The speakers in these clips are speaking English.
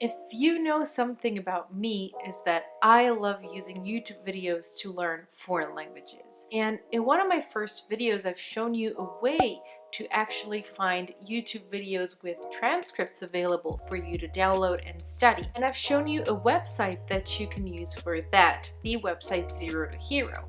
If you know something about me, is that I love using YouTube videos to learn foreign languages. And in one of my first videos, I've shown you a way to actually find YouTube videos with transcripts available for you to download and study. And I've shown you a website that you can use for that, the website Zero to Hero.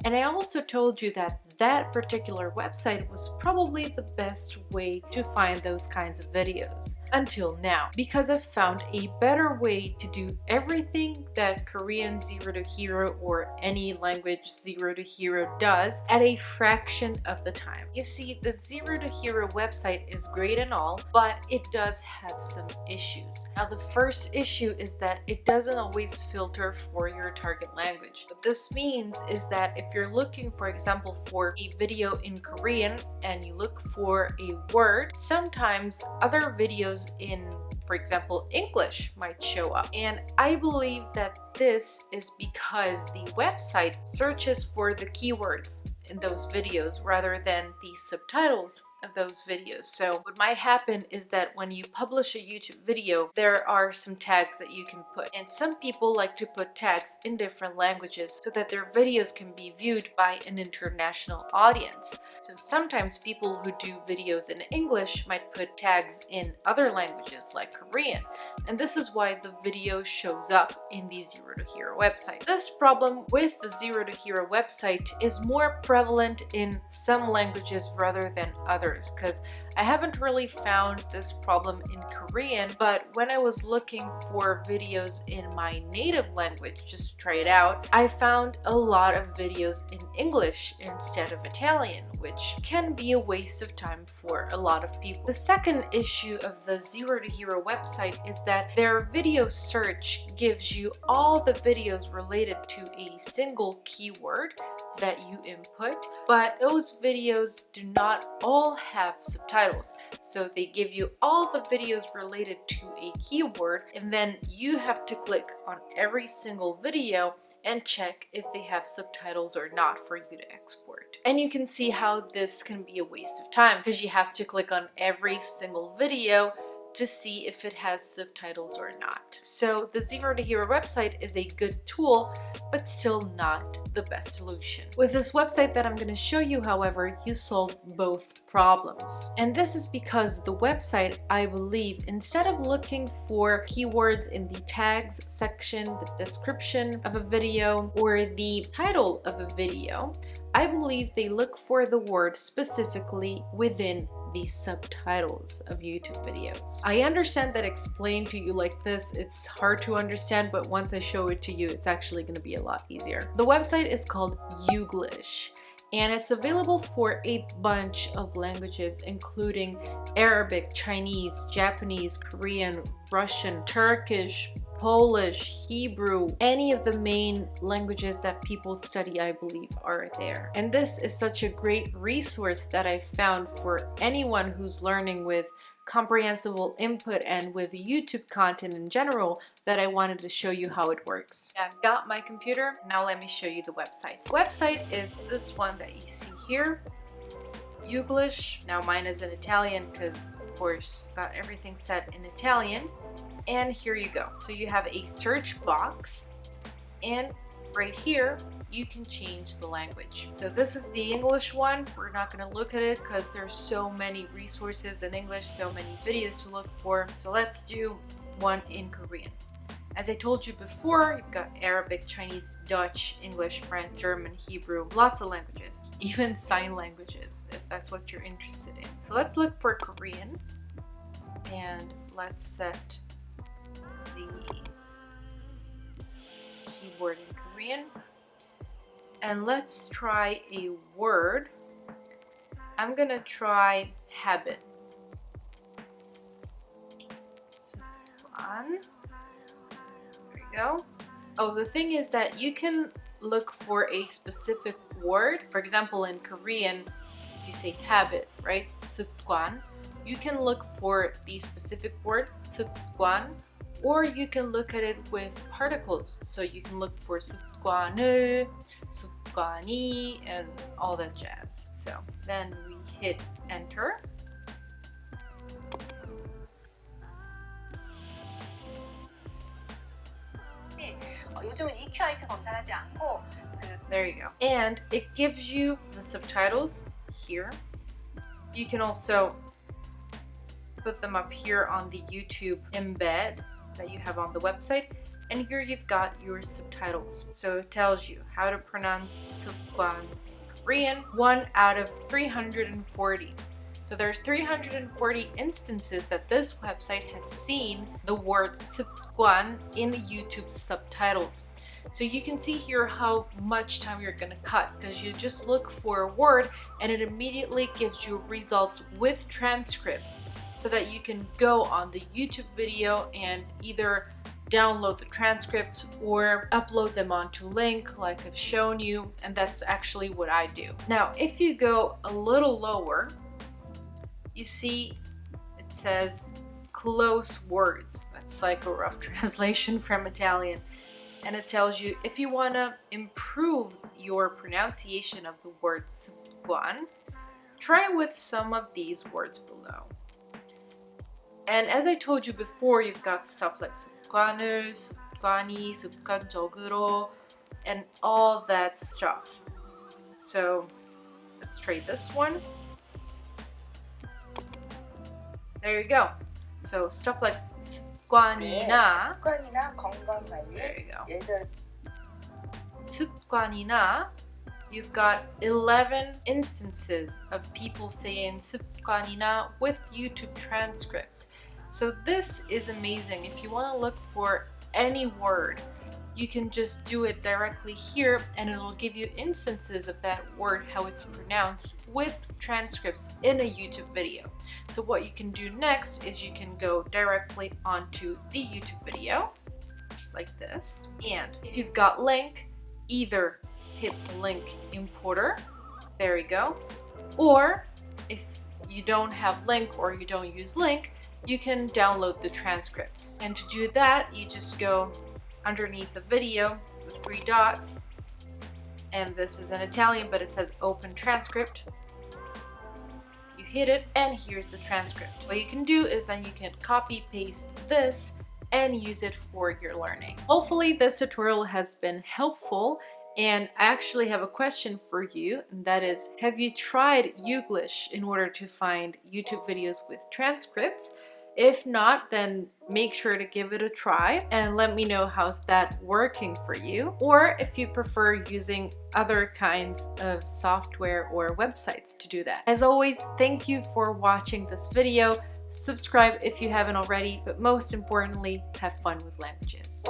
And I also told you that that particular website was probably the best way to find those kinds of videos until now, because I've found a better way to do everything that Korean Zero to Hero or any language Zero to Hero does at a fraction of the time. You see, the Zero to Hero website is great and all, but it does have some issues. Now, the first issue is that it doesn't always filter for your target language. What this means is that if you're looking, for example, for a video in Korean and you look for a word, sometimes other videos in, for example, English might show up. And I believe that this is because the website searches for the keywords in those videos rather than the subtitles of those videos. So what might happen is that when you publish a YouTube video, there are some tags that you can put. And some people like to put tags in different languages so that their videos can be viewed by an international audience. So sometimes people who do videos in English might put tags in other languages like Korean. And this is why the video shows up in the Zero to Hero website. This problem with the Zero to Hero website is more prevalent in some languages rather than others, because I haven't really found this problem in Korean, but when I was looking for videos in my native language just to try it out, I found a lot of videos in English instead of Italian, which can be a waste of time for a lot of people. The second issue of the Zero to Hero website is that their video search gives you all the videos related to a single keyword that you input, but those videos do not all have subtitles. So they give you all the videos related to a keyword, and then you have to click on every single video and check if they have subtitles or not for you to export. And you can see how this can be a waste of time because you have to click on every single video to see if it has subtitles or not. So the Zero to Hero website is a good tool, but still not the best solution. With this website that I'm going to show you, however, you solve both problems. And this is because the website, I believe, instead of looking for keywords in the tags section, the description of a video, or the title of a video, I believe they look for the word specifically within the subtitles of YouTube videos. I understand that explained to you like this, it's hard to understand, but once I show it to you, it's actually going to be a lot easier. The website is called Youglish, and it's available for a bunch of languages, including Arabic, Chinese, Japanese, Korean, Russian, Turkish, Polish, Hebrew, any of the main languages that people study, I believe, are there. And this is such a great resource that I found for anyone who's learning with comprehensible input and with YouTube content in general, that I wanted to show you how it works. I've got my computer, now let me show you the website. The website is this one that you see here, Youglish. Now mine is in Italian because, of course, got everything set in Italian. And here you go. So you have a search box, and right here you can change the language. So this is the English one. We're not going to look at it because there's so many resources in English, so many videos to look for. So let's do one in Korean. As I told you before, you've got Arabic, Chinese, Dutch, English, French, German, Hebrew, lots of languages, even sign languages if that's what you're interested in. So let's look for Korean, and let's set the keyboard in Korean, and let's try a word. I'm gonna try habit. There we go. Oh, the thing is that you can look for a specific word. For example, in Korean, if you say habit, right? 습관, you can look for the specific word, 습관, or you can look at it with particles. So you can look for 습관을, 습관이, and all that jazz. So then we hit enter. 요즘은 EQIP 검사하지 않고 There you go. And it gives you the subtitles here. You can also put them up here on the YouTube embed that you have on the website. And here you've got your subtitles. So it tells you how to pronounce 습관 in Korean, 1 out of 340. So there's 340 instances that this website has seen the word 습관 in YouTube subtitles. So you can see here how much time you're going to cut, because you just look for a word and it immediately gives you results with transcripts so that you can go on the YouTube video and either download the transcripts or upload them onto Lingq like I've shown you, and that's actually what I do. Now if you go a little lower, you see it says close words. That's like a rough translation from Italian. And it tells you if you want to improve your pronunciation of the word 습관, try with some of these words below. And as I told you before, you've got stuff like 습관을, 습관이, 습관적으로, and all that stuff. So let's try this one. There you go. So stuff like 습관이나, 습관이나 건강관리. there you go. 예절. 습관이나, you've got 11 instances of people saying 습관이나 with YouTube transcripts. So this is amazing. If you want to look for any word, you can just do it directly here and it'll give you instances of that word, how it's pronounced, with transcripts in a YouTube video. So what you can do next is you can go directly onto the YouTube video like this, and if you've got Lingq, either hit the Lingq importer, there you go, or if you don't have Lingq or you don't use Lingq, you can download the transcripts. And to do that, you just go underneath the video, the 3 dots, and this is in Italian, but it says open transcript. You hit it, and here's the transcript. What you can do is then you can copy paste this and use it for your learning. Hopefully this tutorial has been helpful, and I actually have a question for you, and that is, have you tried Youglish in order to find YouTube videos with transcripts? If not, then make sure to give it a try and let me know how's that working for you, or if you prefer using other kinds of software or websites to do that. As always, thank you for watching this video. Subscribe if you haven't already, but most importantly, have fun with languages.